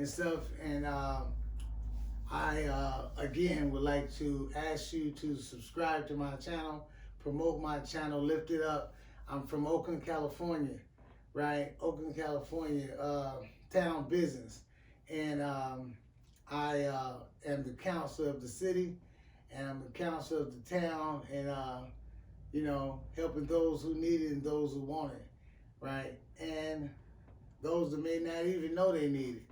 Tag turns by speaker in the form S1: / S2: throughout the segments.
S1: and stuff. And I again would like to ask you to subscribe to my channel, promote my channel, lift it up. I'm from Oakland, California, right? Oakland, California, town business. And I am the counselor of the city, and I'm the counselor of the town, and helping those who need it and those who want it, right? And those that may not even know they need it.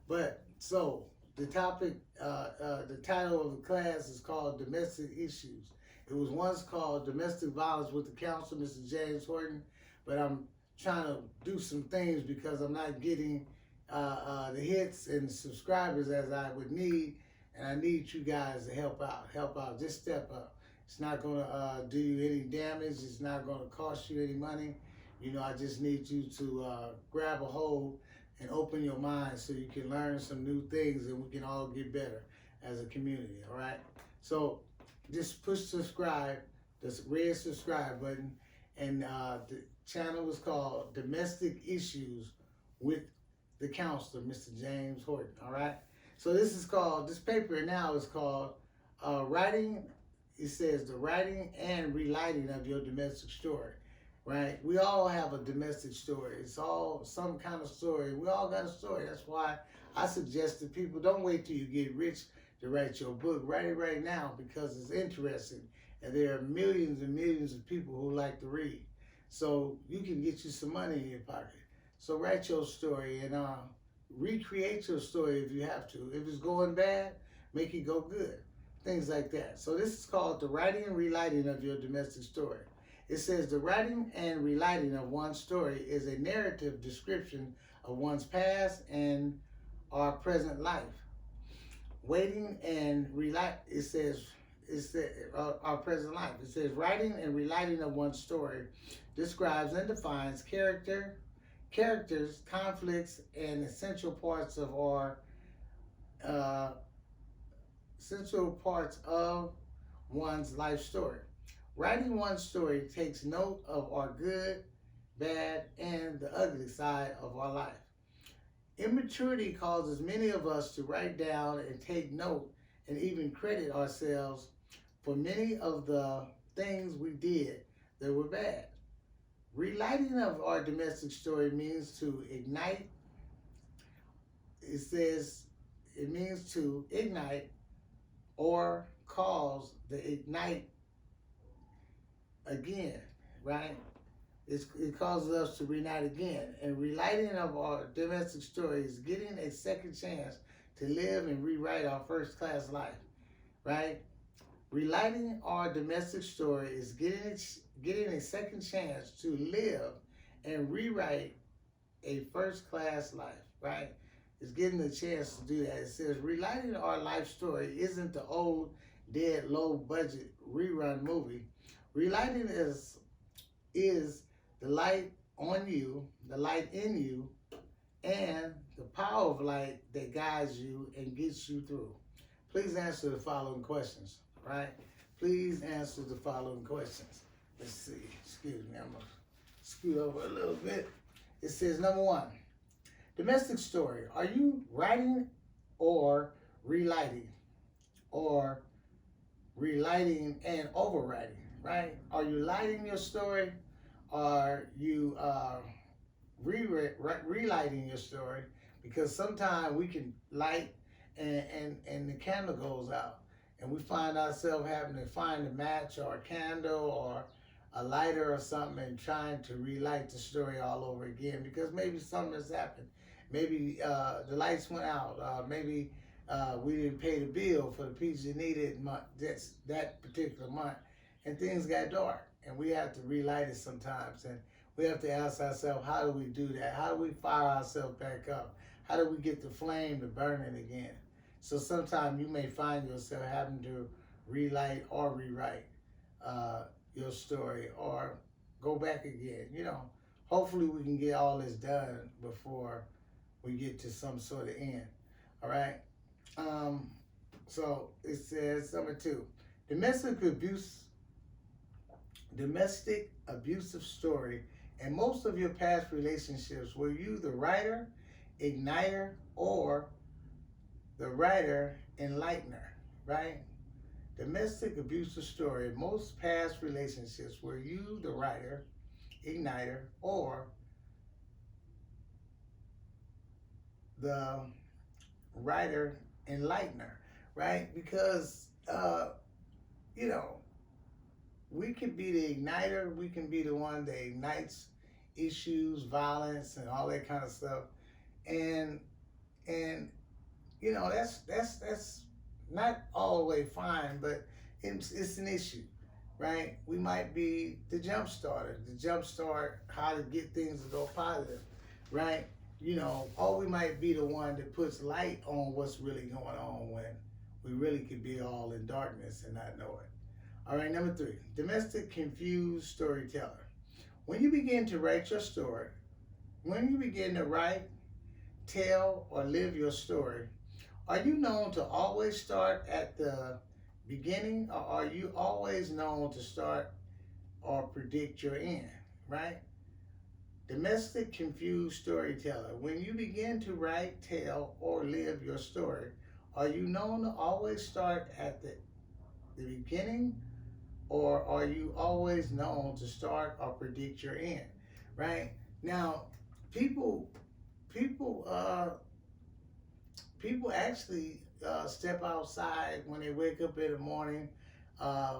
S1: But so the topic, the title of the class is called Domestic Issues. It was once called Domestic Violence with the Counselor, Mr. James Horton, but I'm trying to do some things because I'm not getting the hits and subscribers as I would need, and I need you guys to help out, just step up. It's not going to do you any damage. It's not going to cost you any money. I just need you to grab a hold and open your mind so you can learn some new things and we can all get better as a community, all right? So just push subscribe, the red subscribe button, and the channel is called Domestic Issues with the Counselor, Mr. James Horton, all right? So this paper now is called Writing. It says the writing and relighting of your domestic story, right? We all have a domestic story. It's all some kind of story. We all got a story. That's why I suggest to people, don't wait till you get rich to write your book. Write it right now because it's interesting. And there are millions and millions of people who like to read. So you can get you some money in your pocket. So write your story and recreate your story if you have to. If it's going bad, make it go good. Things like that. So this is called the writing and relighting of your domestic story. It says the writing and relighting of one's story is a narrative description of one's past and our present life. Waiting and relight, it says our present life. It says writing and relighting of one's story describes and defines characters, conflicts, and essential parts of one's life story. Writing one's story takes note of our good, bad, and the ugly side of our life. Immaturity causes many of us to write down and take note and even credit ourselves for many of the things we did that were bad. Relighting of our domestic story means to ignite. It means to ignite or cause the ignite again, right? It causes us to reunite again. And relighting of our domestic story is getting a second chance to live and rewrite our first class life, right? Relighting our domestic story is getting a second chance to live and rewrite a first class life, right? It's getting the chance to do that. It says relighting our life story isn't the old, dead, low budget rerun movie. Relighting is the light on you, the light in you, and the power of light that guides you and gets you through. Please answer the following questions, right? Please answer the following questions. Let's see. Excuse me, I'm going to scoot over a little bit. It says, number one, domestic story. Are you writing or relighting? Or relighting and overwriting, right? Are you lighting your story? Are you relighting your story? Because sometimes we can light and the candle goes out. And we find ourselves having to find a match or a candle or a lighter or something and trying to relight the story all over again because maybe something has happened. Maybe the lights went out. Maybe we didn't pay the bill for the piece you needed that particular month. And things got dark. And we have to relight it sometimes. And we have to ask ourselves, how do we do that? How do we fire ourselves back up? How do we get the flame to burning again? So sometimes you may find yourself having to relight or rewrite your story or go back again. Hopefully we can get all this done before we get to some sort of end. All right? So it says, number two, domestic abusive story. And most of your past relationships, were you the writer, igniter, or the writer enlightener, right? Domestic abuse story. Most past relationships were you, the writer, igniter, or the writer enlightener, right? Because, you know, we can be the igniter, we can be the one that ignites issues, violence, and all that kind of stuff. And, and you know, that's not all the way fine, but it's an issue, right? We might be the jump starter, the jump start how to get things to go positive, right? You know, or we might be the one that puts light on what's really going on when we really could be all in darkness and not know it. All right, number 3, domestic confused storyteller. When you begin to write your story, when you begin to write, tell, or live your story, are you known to always start at the beginning, or are you always known to start or predict your end, right? Domestic confused storyteller. When you begin to write, tell, or live your story, are you known to always start at the beginning, or are you always known to start or predict your end, right? Now, people, people, people actually step outside when they wake up in the morning.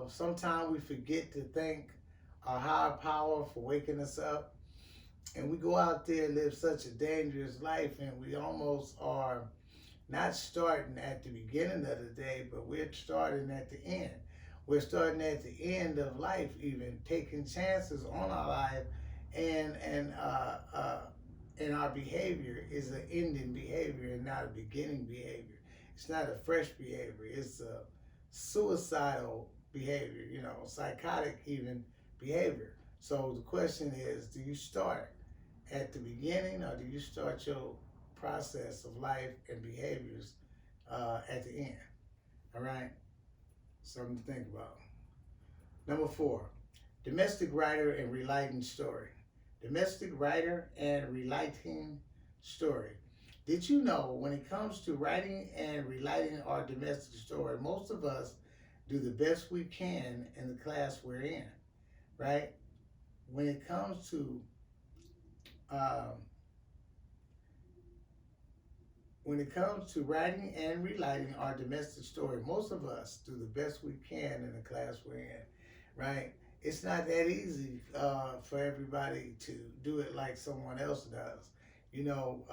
S1: Sometimes we forget to thank our higher power for waking us up. And we go out there and live such a dangerous life, and we almost are not starting at the beginning of the day, but we're starting at the end. We're starting at the end of life, even taking chances on our life, and our behavior is an ending behavior and not a beginning behavior. It's not a fresh behavior. It's a suicidal behavior, you know, psychotic even behavior. So the question is, do you start at the beginning, or do you start your process of life and behaviors at the end? All right, something to think about. Number 4, domestic writer and relighting story. Domestic writer and relighting story. Did you know when it comes to writing and relighting our domestic story, most of us do the best we can in the class we're in, right? When it comes to um, when it comes to writing and relighting our domestic story, most of us do the best we can in the class we're in, right? It's not that easy for everybody to do it like someone else does. You know,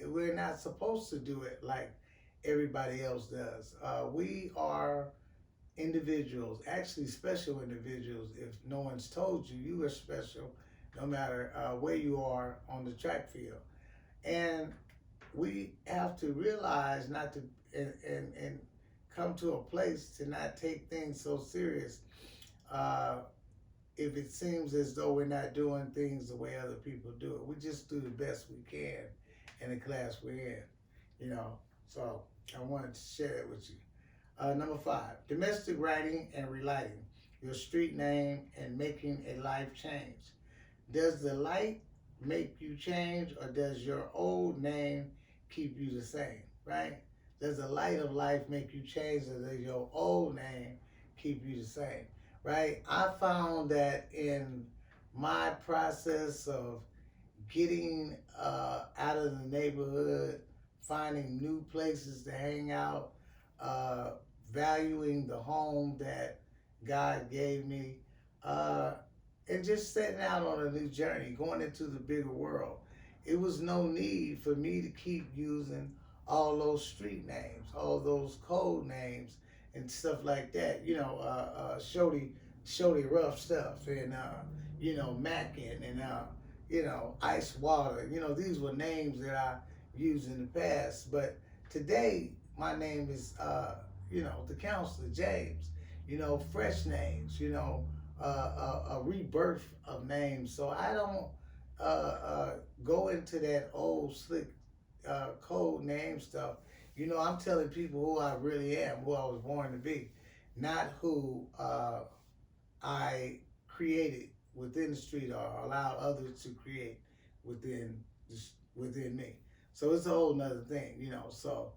S1: we're not supposed to do it like everybody else does. We are individuals, actually special individuals. If no one's told you, you are special no matter where you are on the track field. And we have to realize not to, and come to a place to not take things so serious uh, if it seems as though we're not doing things the way other people do it. We just do the best we can in the class we're in, you know. So I wanted to share that with you. Number 5, domestic writing and relighting your street name and making a life change. Does the light make you change, or does your old name keep you the same, right? Does the light of life make you change, or does your old name keep you the same, right? I found that in my process of getting out of the neighborhood, finding new places to hang out, uh, valuing the home that God gave me, uh, and just setting out on a new journey, going into the bigger world. It was no need for me to keep using all those street names, all those code names, and stuff like that. You know, Shody Rough stuff, and you know, Mackin, and you know, Ice Water. You know, these were names that I used in the past, but today my name is you know, the counselor James. You know, fresh names. You know, a rebirth of names. So I don't go into that old slick code name stuff. You know, I'm telling people who I really am, who I was born to be, not who I created within the street or allowed others to create within within me. So it's a whole nother thing, you know. So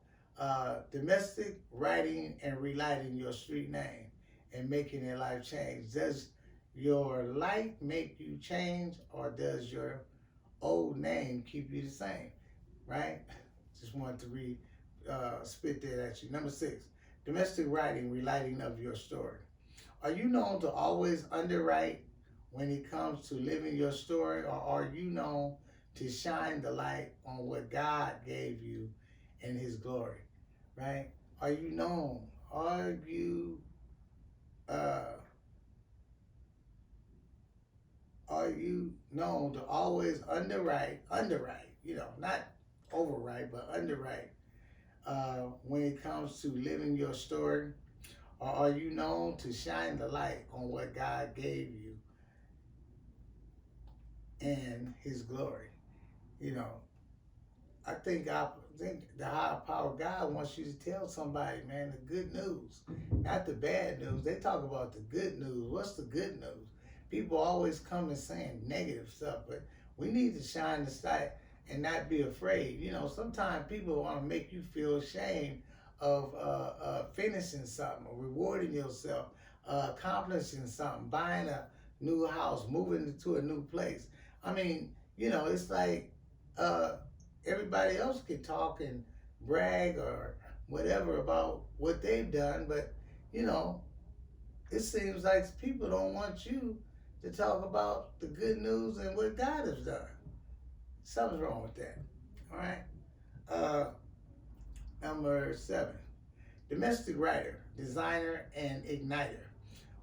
S1: Domestic writing and relighting your street name and making a life change. Does your light make you change, or does your old name keep you the same? Right? Just wanted to spit that at you. Number 6, domestic writing, relighting of your story. Are you known to always underwrite when it comes to living your story, or are you known to shine the light on what God gave you in His glory? Right? Are you known? Uh, are you known to always underwrite? Not overwrite, but underwrite when it comes to living your story, or are you known to shine the light on what God gave you in His glory? You know, I think the higher power God wants you to tell somebody, man, the good news, not the bad news. They talk about the good news. What's the good news? People always come and saying negative stuff, but we need to shine the light and not be afraid. Sometimes people want to make you feel ashamed of finishing something, or rewarding yourself, accomplishing something, buying a new house, moving to a new place. I mean, it's like uh, everybody else can talk and brag or whatever about what they've done, but you know, it seems like people don't want you to talk about the good news and what God has done. Something's wrong with that. All right. Uh, Number 7, domestic writer, designer, and igniter.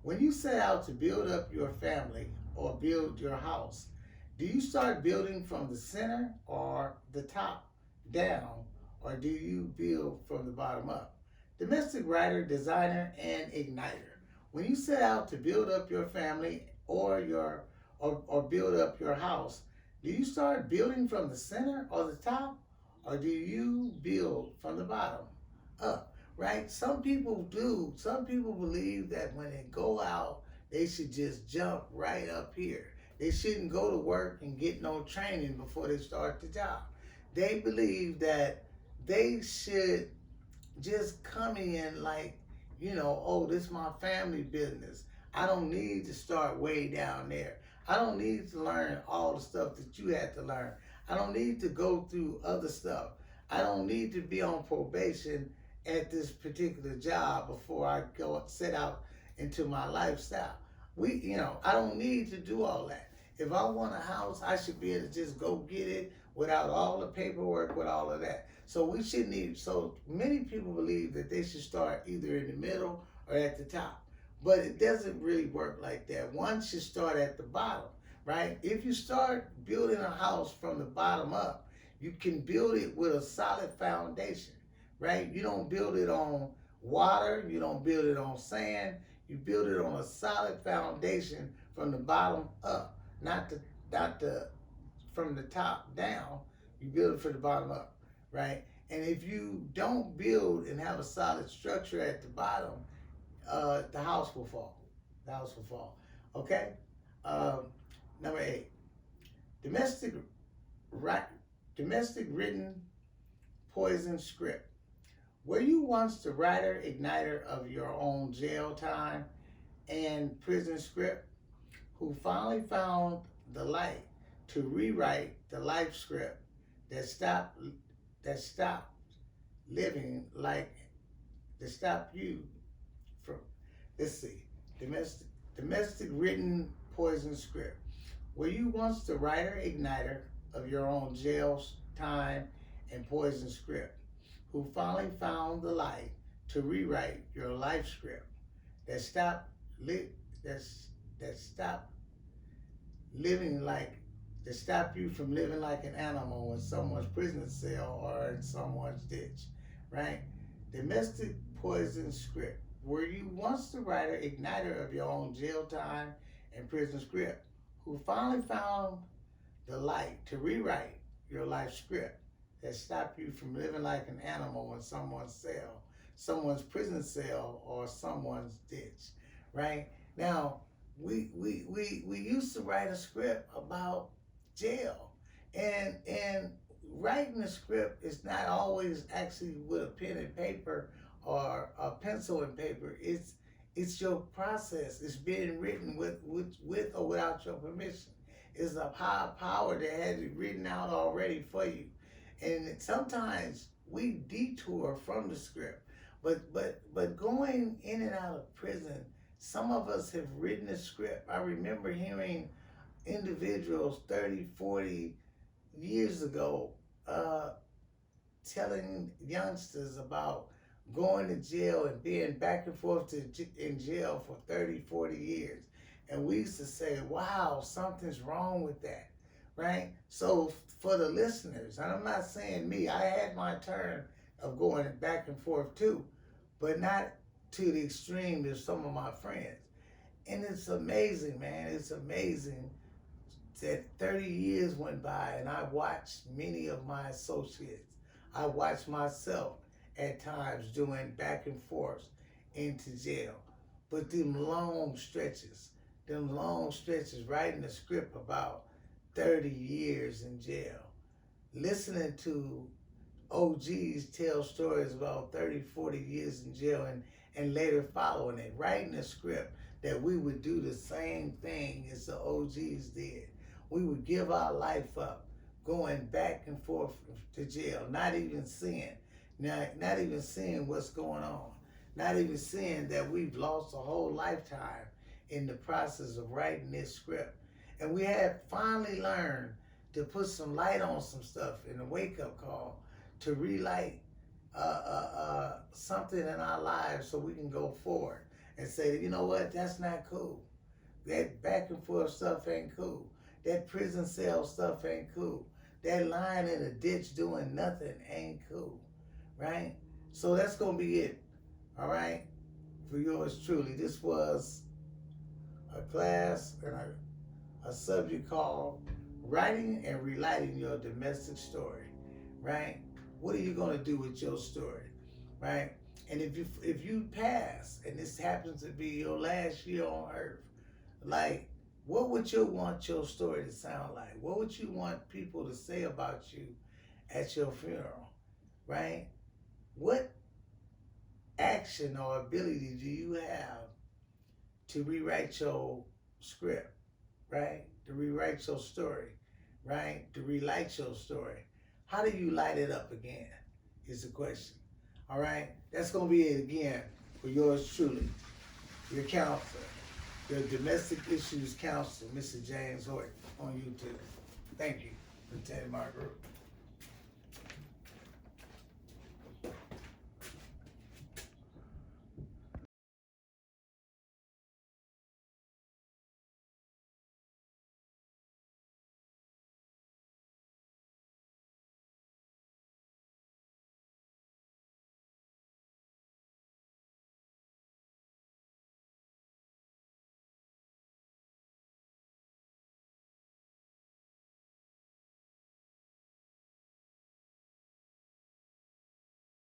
S1: When you set out to build up your family or build your house, do you start building from the center or the top down, or do you build from the bottom up? Domestic writer, designer, and igniter. When you set out to build up your family or build up your house, do you start building from the center or the top, or do you build from the bottom up? Right? Some people do. Some people believe that when they go out, they should just jump right up here. They shouldn't go to work and get no training before they start the job. They believe that they should just come in like, oh, this is my family business. I don't need to start way down there. I don't need to learn all the stuff that you had to learn. I don't need to go through other stuff. I don't need to be on probation at this particular job before I go set out into my lifestyle. I don't need to do all that. If I want a house, I should be able to just go get it without all the paperwork, with all of that. So many people believe that they should start either in the middle or at the top. But it doesn't really work like that. One should start at the bottom, right? If you start building a house from the bottom up, you can build it with a solid foundation, right? You don't build it on water, you don't build it on sand, you build it on a solid foundation from the bottom up, not the from the top down. You build it from the bottom up, right? And if you don't build and have a solid structure at the bottom, the house will fall. The house will fall. Okay. Um, Number 8, domestic domestic written poison script. Were you once the writer igniter of your own jail time and prison script, who finally found the light to rewrite the life script that stopped living like that stopped you from, let's see, domestic written poison script. Were you once the writer igniter of your own jail time and poison script, who finally found the light to rewrite your life script that stopped that stopped living like that stop you from living like an animal in someone's prison cell or in someone's ditch, right? Domestic poison script. Were you once the writer igniter of your own jail time and prison script, who finally found the light to rewrite your life script that stopped you from living like an animal in someone's cell, someone's prison cell, or someone's ditch, right? Now, we used to write a script about jail, and writing a script is not always actually with a pen and paper or a pencil and paper. It's your process. It's being written with or without your permission. It's a higher power that has it written out already for you. And sometimes we detour from the script. But going in and out of prison, some of us have written a script. I remember hearing individuals 30, 40 years ago telling youngsters about going to jail and being back and forth in jail for 30, 40 years. And we used to say, wow, something's wrong with that, right? So for the listeners, and I'm not saying me, I had my turn of going back and forth too, but not to the extreme of some of my friends. And it's amazing, man. It's amazing that 30 years went by and I watched many of my associates. I watched myself at times doing back and forth into jail. But them long stretches writing a script about 30 years in jail, listening to OGs tell stories about 30, 40 years in jail and later following it, writing a script that we would do the same thing as the OGs did. We would give our life up, going back and forth to jail, not even seeing what's going on, not even seeing that we've lost a whole lifetime in the process of writing this script. And we had finally learned to put some light on some stuff in a wake-up call to relight something in our lives so we can go forward and say, you know what, that's not cool. That back and forth stuff ain't cool. That prison cell stuff ain't cool. That lying in a ditch doing nothing ain't cool, right? So that's going to be it, all right, for yours truly. This was a class and a subject called Writing and Relighting Your Domestic Story, right? What are you going to do with your story, right? And if you pass and this happens to be your last year on earth, like, what would you want your story to sound like? What would you want people to say about you at your funeral, right? What action or ability do you have to rewrite your script, right? To rewrite your story, right? To relight your story. How do you light it up again is the question, all right? That's going to be it again for yours truly, your counselor, your domestic issues counselor, Mr. James Horton, on YouTube. Thank you for attending my group.